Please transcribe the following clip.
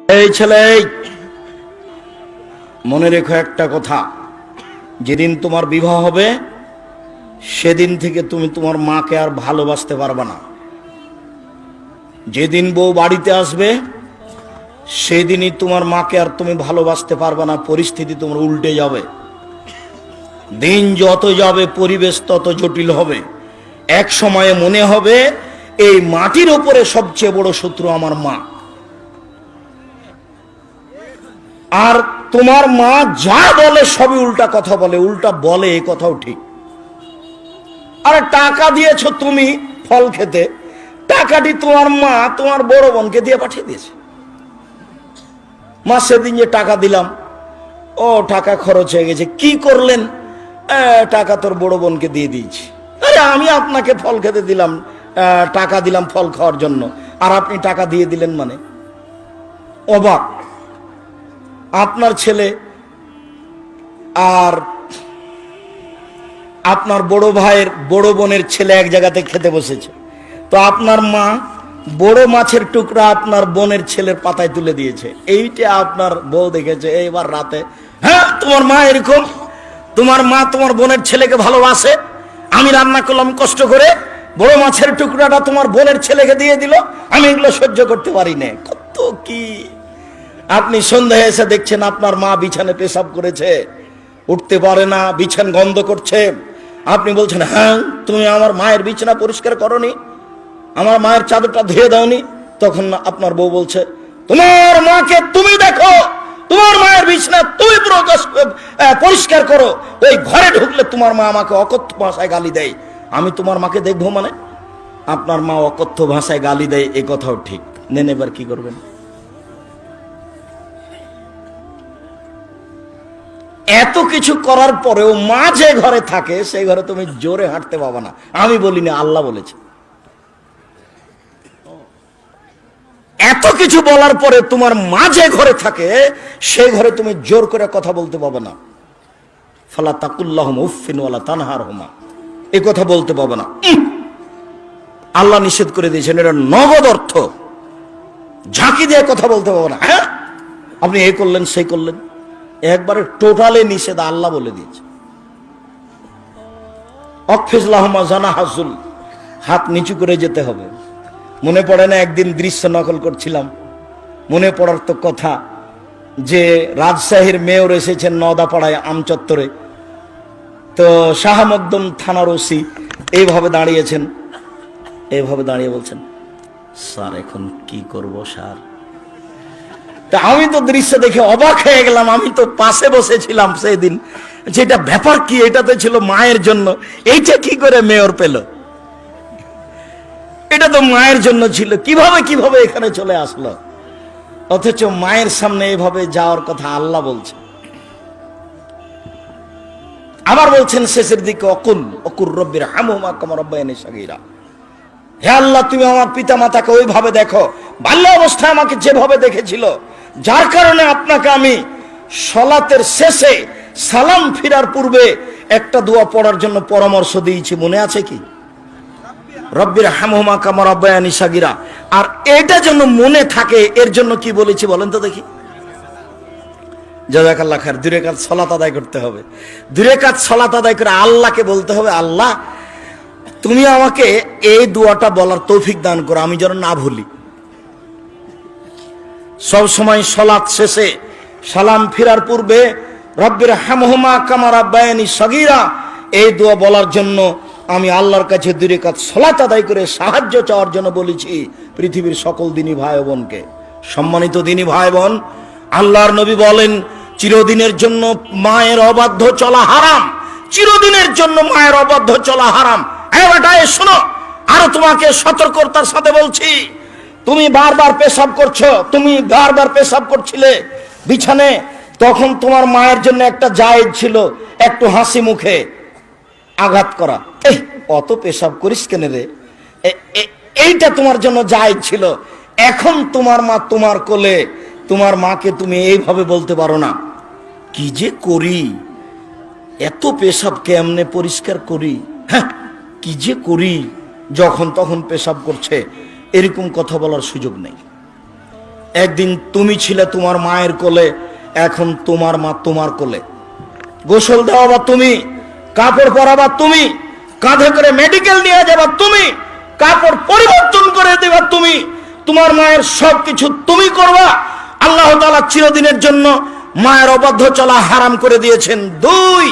এই ছেলে, মনে রেখো একটা কথা, যেদিন তোমার বিবাহ হবে সেদিন থেকে তুমি তোমার মাকে আর ভালোবাসতে পারবে না। যেদিন বউ বাড়িতে আসবে সেদিনই তোমার মাকে আর তুমি ভালোবাসতে পারবে না। পরিস্থিতি তোমার উল্টে যাবে। দিন যত যাবে পরিবেশ তত জটিল হবে। এক সময়ে মনে হবে এই মাটির উপরে সবচেয়ে বড় শত্রু আমার মা। আর তোমার মা যা বলে সবই উল্টা কথা বলে, উল্টা বলে, এই কথাও ঠিক। আরে টাকা দিয়েছো তুমি ফল খেতে, টাকাটি তোমার মা তোমার বড় বোনকে দিয়ে পাঠিয়ে দিয়েছে। মা সেদিন যে টাকা দিলাম, ও টাকা খরচ হয়ে গেছে, কি করলেন? টাকা তোর বড় বোনকে দিয়ে দিয়েছি। আরে আমি আপনাকে ফল খেতে দিলাম, টাকা দিলাম ফল খাওয়ার জন্য, আর আপনি টাকা দিয়ে দিলেন মানে? অবাক। আপনার ছেলে আর আপনার বড় ভাইয়ের বড় বোনের ছেলে এক জায়গাতে খেতে বসেছে, তো আপনার মা বড় মাছের টুকরা আপনার বোনের ছেলের পাতায় তুলে দিয়েছে। এইটা আপনার বউ দেখেছে। এইবার রাতে, হ্যাঁ তোমার মা এরকম, তোমার মা তোমার বোনের ছেলেকে ভালোবাসে, আমি রান্না করলাম কষ্ট করে, বড় মাছের টুকরাটা তোমার বোনের ছেলেকে দিয়ে দিল, আমি এগুলো সহ্য করতে পারি না। কত কি! আপনি সন্ধ্যায় এসে দেখছেন আপনার মা বিছানে পেশাব করেছে, উঠতে পারে না, বিছান গন্ধ করছে। আপনি বলছেন, হ্যাঁ তুমি আমার মায়ের বিছানা পরিষ্কার করনি, আমার মায়ের চাদরটা ধুয়ে দাওনি। তখন আপনার বউ বলছে, তোমার মাকে তুমি দেখো, তোমার মায়ের বিছানা তুমি পরিষ্কার করো। ওই ঘরে ঢুকলে তোমার মা আমাকে অকথ্য ভাষায় গালি দেয়, আমি তোমার মাকে দেখবো মানে? আপনার মা অকথ্য ভাষায় গালি দেয়, এই কথাও ঠিক। নেন, এবার কি করবেন? এত কিছু করার পরেও মা যে ঘরে থাকে সেই ঘরে তুমি জোরে হাঁটতে পাবো না। আমি বলিনি, আল্লাহ বলেছে। এত কিছু বলার পরে তোমার মা যে ঘরে থাকে সেই ঘরে তুমি জোর করে কথা বলতে পাবো না। ফালা তাকুল্লাহুম উফফিন ওয়ালা তানহারহুমা, এই কথা বলতে পাবো না। আল্লাহ নিষেধ করে দিয়েছেন, এটা নগদ অর্থ। ঝাঁকি দিয়ে কথা বলতে পাবো না। হ্যাঁ আপনি এই করলেন সেই করলেন, একবারে টোটালে নিষেধ, আল্লাহ বলে দিয়েছে। অকফিজ লাহুমা জানাহাজুল, হাত নিচু করে যেতে হবে। মনে পড়ে না একদিন দৃশ্য নকল করছিলাম, মনে পড়ার তো কথা যে রাজশাহীর মেয়র এসেছেন নওদাপাড়ায় আমচত্বরে, তো শাহ মকদম থানার ওসি এইভাবে দাঁড়িয়েছেন, এইভাবে দাঁড়িয়ে বলছেন, স্যার এখন কি করব স্যার? তা আমি তো দৃশ্য দেখে অবাক হয়ে গেলাম। আমি তো পাশে বসেছিলাম সেই দিন, যেটা ব্যাপার কি, এটা তো ছিল মায়ের জন্য, এইটা কি করে মেয়র পেল? এটা তো মায়ের জন্য ছিল, কিভাবে এখানে চলে আসলো? অথচ মায়ের সামনে এভাবে যাওয়ার কথা আল্লাহ বলছে। আবার বলছেন শেষের দিকে, অকুর রব্বির হামহুমা কামা রাব্বায়ানি সগীরা, হে আল্লাহ তুমি আমার পিতা মাতাকে ওইভাবে দেখো বাল্য অবস্থায় আমাকে যেভাবে দেখেছিল, যার কারণে আপনাকে আমি সলাতের শেষে সালাম ফিরার পূর্বে একটা দোয়া পড়ার জন্য পরামর্শ দিয়েছি, মনে আছে কি? রব্বির হামহুমা কামা রাব্বায়ানি সগীরা। আর এটা যেন মনে থাকে এর জন্য কি বলেছি বলেন তো দেখি? জাযাকাল্লাহ খায়ের। 2 রাকাত সালাত আদায় করতে হবে। 2 রাকাত সালাত আদায় করে আল্লাহকে বলতে হবে, আল্লাহ তুমি আমাকে এই দোয়াটা বলার তৌফিক দান করো, আমি যেন না ভুলি। সব সময় সালাত শেষে সালাম ফিরার পূর্বে রব্বির হামহুমা কামা রাব্বায়ানি সগীরা এই দোয়া বলার জন্য আমি আল্লাহর কাছে 2 রাকাত সালাত আদায় করে সাহায্য চাওয়ার জন্য বলেছি পৃথিবীর সকল দিনী ভাই বোনকে। সম্মানিত দিনী ভাই বোন, আল্লাহর নবী বলেন, চিরদিনের জন্য মায়ের অবাধ্য চলা হারাম, চিরদিনের জন্য মায়ের অবাধ্য চলা হারাম। শোনো, আরো তোমাকে সতর্কতার সাথে বলছি, তুমি বারবার পেশাব করছো, তুমি বারবার পেশাব করছিলে বিছানে, তখন তোমার মায়ের জন্য একটা জায়েজ ছিল একটু হাসি মুখে আঘাত করা, এই অত পেশাব করিস কেন রে, এইটা তোমার জন্য জায়েজ ছিল। এখন তোমার মা তোমার কোলে, তোমার মাকে তুমি এইভাবে বলতে পারো না, কি যে করি, এত পেশাব কেমনে পরিষ্কার করি, হ্যাঁ কি যে করি, যখন তখন পেশাব করছে, এরকম কথা বলার সুযোগ নেই। একদিন তুমি ছিলে তোমার মায়ের কোলে, এখন তোমার মা তোমার কোলে। গোসল দেওয়াবা তুমি, কাপড় পরাবা তুমি, কাঁধে করে মেডিকেল নিয়ে যাবা তুমি, কাপড় পরিবর্তন করে দেবা তুমি, তোমার মায়ের সবকিছু তুমি করবা। আল্লাহ তাআলা চিরদিনের জন্য মায়ের অবাধ্য চলা হারাম করে দিয়েছেন। 2